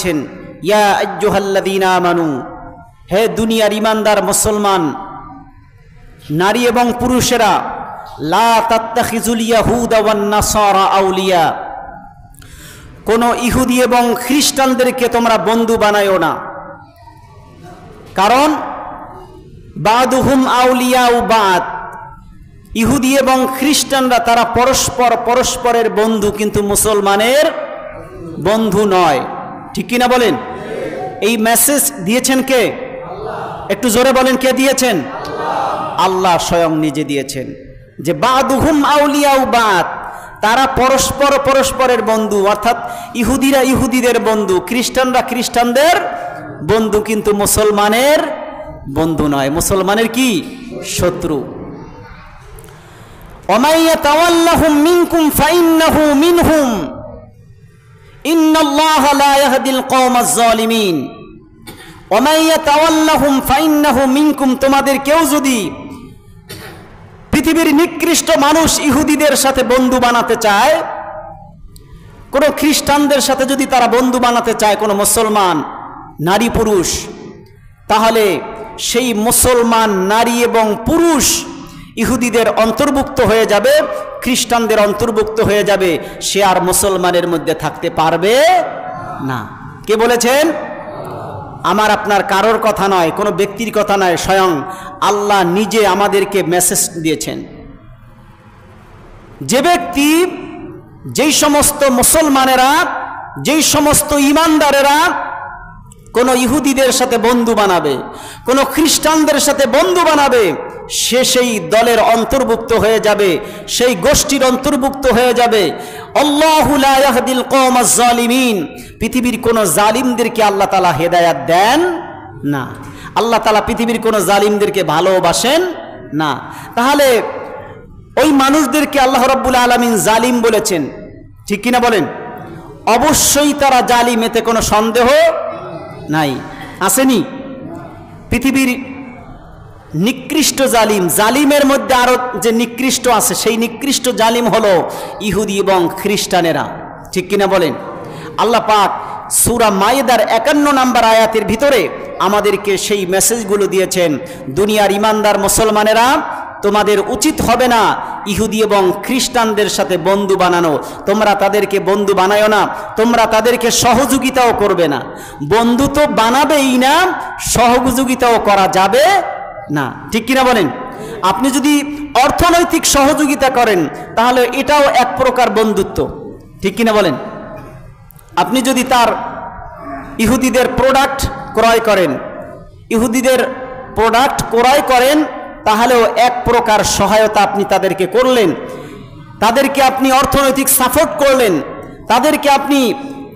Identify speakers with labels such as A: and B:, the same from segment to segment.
A: বলেছেন, ইয়া আইয়ুহাল্লাযীনা আমানু, হে দুনিয়ার ইমানদার মুসলমান নারী এবং পুরুষেরা, লা তাত্তাখিজুল ইয়াহুদা ওয়ান নাসারা আউলিয়া, কোন ইহুদি এবং খ্রিস্টানদেরকে তোমরা বন্ধু বানায়ো না। কারণ বাদুহুম আউলিয়াউ বাদ, ইহুদি এবং খ্রিস্টানরা তারা পরস্পরের বন্ধু, কিন্তু মুসলমানের বন্ধু নয়। ঠিক কিনা বলেন? এই মেসেজ দিয়েছেন কে? একটু জোরে বলেন, কে দিয়েছেন? আল্লাহ স্বয়ং নিজে দিয়েছেন যে বাদুহুম আউলিয়াউ বাদ, তারা পরস্পরের বন্ধু, অর্থাৎ ইহুদিরা ইহুদিদের বন্ধু, খ্রিস্টানরা খ্রিস্টানদের বন্ধু, কিন্তু মুসলমানের বন্ধু নয়, মুসলমানের কি? শত্রু। ওমাই ইয়াতাওয়াল্লাহুম মিনকুম ফাইন্নাহু মিনহুম ইন্নাল্লাহা লা ইয়াহদিল কওমাজ জালিমিন। ওমাই ইয়াতাওয়াল্লাহুম ফাইন্নাহু মিনকুম, তোমাদের কেউ যদি পৃথিবীর নিকৃষ্ট মানুষ ইহুদিদের সাথে বন্ধু বানাতে চায়, কোন খ্রিস্টানদের সাথে যদি তারা বন্ধু বানাতে চায়, কোন মুসলমান নারী পুরুষ, তাহলে সেই মুসলমান নারী এবং পুরুষ ইহুদিদের অন্তর্ভুক্ত হয়ে যাবে, খ্রিস্টানদের অন্তর্ভুক্ত হয়ে যাবে, সে আর মুসলমানের মধ্যে থাকতে পারবে না। কে বলেছেন? আমার আপনার কারোর কথা নয়, কোনো ব্যক্তির কথা নয়, স্বয়ং আল্লাহ নিজে আমাদেরকে মেসেজ দিয়েছেন। যে ব্যক্তি, যেই সমস্ত মুসলমানেরা, যেই সমস্ত ইমানদারেরা কোনো ইহুদিদের সাথে বন্ধু বানাবে, কোনো খ্রিস্টানদের সাথে বন্ধু বানাবে, সে সেই দলের অন্তর্ভুক্ত হয়ে যাবে, সেই গোষ্ঠীর অন্তর্ভুক্ত হয়ে যাবে। আল্লাহু লা ইয়াহদিল কওমাজ জালিমিন, পৃথিবীর কোনো জালিমদেরকে আল্লাহ তাআলা হেদায়েত দেন না। আল্লাহ তাআলা পৃথিবীর কোনো জালিমদেরকে ভালোবাসেন না। তাহলে ওই মানুষদেরকে আল্লাহ রাব্বুল আলামিন জালিম বলেছেন, ঠিক কিনা বলেন? অবশ্যই তারা জালিম, এতে কোনো সন্দেহ নাই। আসেনি? পৃথিবীর নিকৃষ্ট জালিম, জালিমের মধ্যে আরো যে নিকৃষ্ট আছে, সেই নিকৃষ্ট জালিম হলো ইহুদি এবং খ্রিস্টানেরা। ঠিক কিনা বলেন? আল্লাহ পাক সূরা মায়েদার 51 নম্বর আয়াতের ভিতরে আমাদেরকে সেই মেসেজগুলো দিয়েছেন। দুনিয়ার ইমানদার মুসলমানেরা, তোমাদের উচিত হবে না ইহুদি এবং খ্রিস্টানদের সাথে বন্ধু বানানো। তোমরা তাদেরকে বন্ধু বানায়ো না, তোমরা তাদেরকে সহযোগিতাও করবে না। বন্ধু তো বানাবেই না, সহযোগিতাও করা যাবে না। ঠিক কিনা বলেন? আপনি যদি অর্থনৈতিক সহযোগিতা করেন, তাহলে এটাও এক প্রকার বন্ধুত্ব। ঠিক কিনা বলেন? আপনি যদি তার ইহুদিদের প্রোডাক্ট ক্রয় করেন, ইহুদিদের প্রোডাক্ট ক্রয় করেন, তাহলেও এক প্রকার সহায়তা আপনি তাদেরকে করলেন, তাদেরকে আপনি অর্থনৈতিক সাপোর্ট করলেন, তাদেরকে আপনি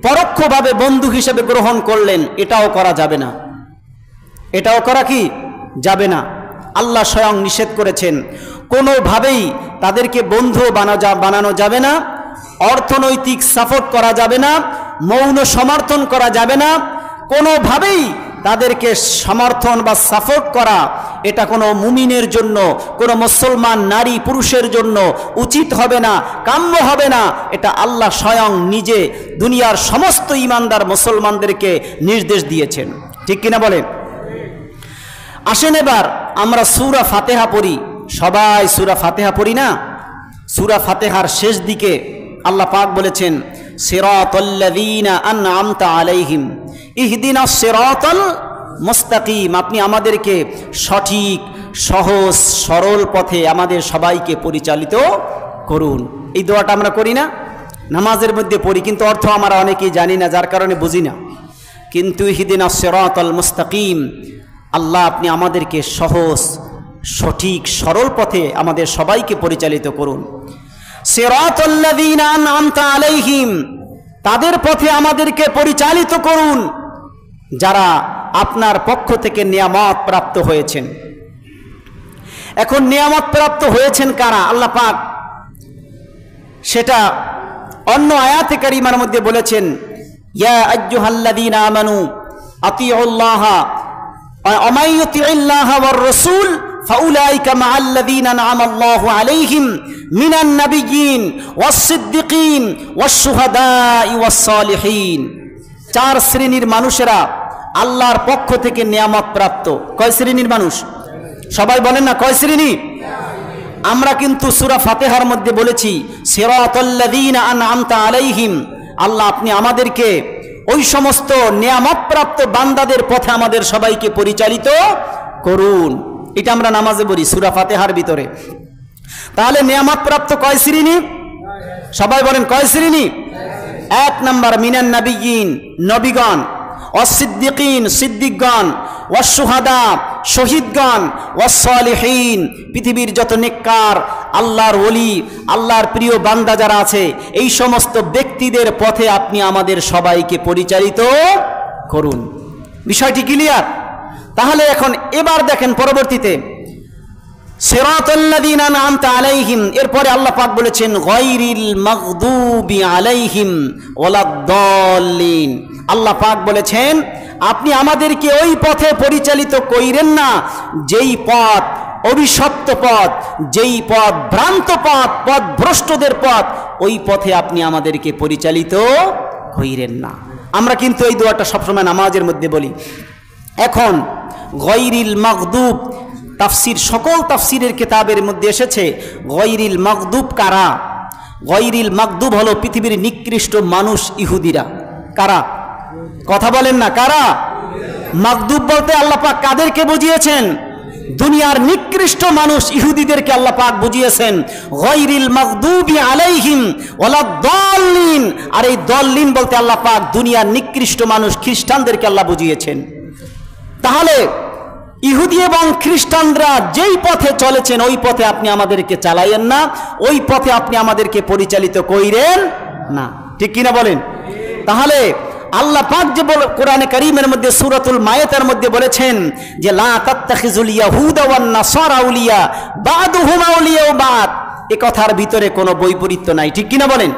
A: পরোক্ষভাবে বন্ধু হিসেবে গ্রহণ করলেন। এটাও করা যাবে না, এটাও করা কি যাবে না। আল্লাহ স্বয়ং নিষেধ করেছেন, কোনোভাবেই তাদেরকে বন্ধু বানানো যাবে না, অর্থনৈতিক সাপোর্ট করা যাবে না, মৌন সমর্থন করা যাবে না, কোনোভাবেই তাদেরকে সমর্থন বা সাপোর্ট করা এটা কোনো মুমিনের জন্য, কোনো মুসলমান নারী পুরুষের জন্য উচিত হবে না, কাম্য হবে না। এটা আল্লাহ স্বয়ং নিজে দুনিয়ার সমস্ত ইমানদার মুসলমানদেরকে নির্দেশ দিয়েছেন। ঠিক কিনা বলেন? আসেন এবার আমরা সূরা ফাতিহা পড়ি। সবাই সূরা ফাতিহা পড়ি না? সূরা ফাতিহার শেষ দিকে আল্লাহ পাক বলেছেন, সিরাতাল্লাযীনা আন'আমতা আলাইহিম ইহদিনাস সিরাতাল মুস্তাকিম। আপনি আমাদেরকে সঠিক, সহজ, সরল পথে আমাদের সবাইকে পরিচালিত করুন। এই দোয়াটা আমরা করি না? নামাজের মধ্যে পড়ি, কিন্তু অর্থ আমরা অনেকেই জানি না, যার কারণে বুঝি না। কিন্তু ইহদিনাস সিরাতাল মুস্তাকিম, আল্লাহ আপনি আমাদেরকে সহজ, সঠিক, সরল পথে আমাদের সবাইকে পরিচালিত করুন। সিরাতাল্লাযীনা আন'আমতা আলাইহিম, তাদের পথে আমাদেরকে পরিচালিত করুন যারা আপনার পক্ষ থেকে নিয়ামত প্রাপ্ত হয়েছেন। এখন নিয়ামত প্রাপ্ত হয়েছেন কারা? আল্লাহ পাক সেটা অন্য আয়াতে কারিমার মধ্যে বলেছেন, ইয়া আইয়ুহাল্লাযীনা আমানু আতিউল্লাহা ওয়া মান ইউতিইল্লাহা ওয়ার রাসূল ফাউলাইকা মাআল্লাযীনা আন'আমাল্লাহু আলাইহিম মিনান নাবিয়্যিন ওয়াস সিদ্দিকিন ওয়াশ শুহাদাই ওয়াস সালিহিন। চার শ্রেণীর মানুষেরা আল্লাহর পক্ষ থেকে নিয়ামত প্রাপ্ত। কয় শ্রেণীর মানুষ? সবাই বলেন না কয় শ্রেণী? আমরা কিন্তু সূরা ফাতিহার মধ্যে বলেছি সিরাতাল্লাযীনা আনআমতা আলাইহিম, আল্লাহ আপনি আমাদেরকে ওই সমস্ত নিয়ামত প্রাপ্ত বান্দাদের পথে আমাদের সবাইকে পরিচালিত করুন। এটা আমরা নামাজে বলি সূরা ফাতিহার ভিতরে। তাহলে নিয়ামত প্রাপ্ত কয় শ্রেণী? সবাই বলেন কয় শ্রেণী? এক নাম্বার মিনান নাবিয়িন, নবীগণ, ওয়াসসিদ্দিকিন, সিদ্দিকগণ, ওয়াসশুহাদা, শহীদগণ, ওয়াসসালিহিন, পৃথিবীর যত নেককার আল্লাহর ওলি, আল্লাহর প্রিয় বান্দা যারা আছে, এই সমস্ত ব্যক্তিদের পথে আপনি আমাদের সবাইকে পরিচালিত করুন। বিষয়টি ক্লিয়ার? তাহলে এখন এবার দেখেন পরবর্তীতে সিরাতাল্লাযীনা আনআমতা আলাইহিম, এরপরে আল্লাহ পাক বলেছেন গায়রিল মাগদুবি আলাইহিম ওয়ালাদ-দাল্লিন। আল্লাহ পাক বলেছেন আপনি আমাদেরকে ওই পথে পরিচালিত কইরেন না যেই পথ অভিশপ্ত পথ, যেই পথ ভ্রান্ত পথ, পথভ্রষ্টদের পথ, ওই পথে আপনি আমাদেরকে পরিচালিত কইরেন না। আমরা কিন্তু এই দোয়াটা সবসময় নামাজের মধ্যে বলি। এখন গায়রিল মাগদুব, তাফসির সকল তাফসিরের কিতাবের মধ্যে এসেছে গায়রিল মাগদুব কারা? গায়রিল মাগদুব হলো পৃথিবীর নিকৃষ্ট মানুষ ইহুদিরা। কারা? কথা বলেন না কারা? মাগদুব বলতে আল্লাহ পাক কাদেরকে বুঝিয়েছেন? দুনিয়ার নিকৃষ্ট মানুষ ইহুদিদেরকে আল্লাহ পাক বুঝিয়েছেন গায়রিল মাগদুবি আলাইহিম ওয়ালাদ-দাল্লিন। আর এই দল্লিন বলতে আল্লাহ পাক দুনিয়ার নিকৃষ্ট মানুষ খ্রিস্টানদেরকে আল্লাহ বুঝিয়েছেন। তাহলে ইহুদি এবং খ্রিস্টানরা যেই পথে চলেছেন ওই পথে আপনি আমাদেরকে চালাইয়েন না, ওই পথে আপনি আমাদেরকে পরিচালিত কইরেন না। ঠিক কিনা বলেন? তাহলে আল্লাহ পাক যে কোরআনে কারীমের মধ্যে সূরাতুল মায়েদার মধ্যে বলেছেন যে লা তাত্তাখিজুল ইয়াহুদা ওয়ান নাসারা আউলিয়া বাদুহুম আউলিয়া বাদ, এ কথার ভিতরে কোনো বৈপরীত্য নাই। ঠিক কিনা বলেন?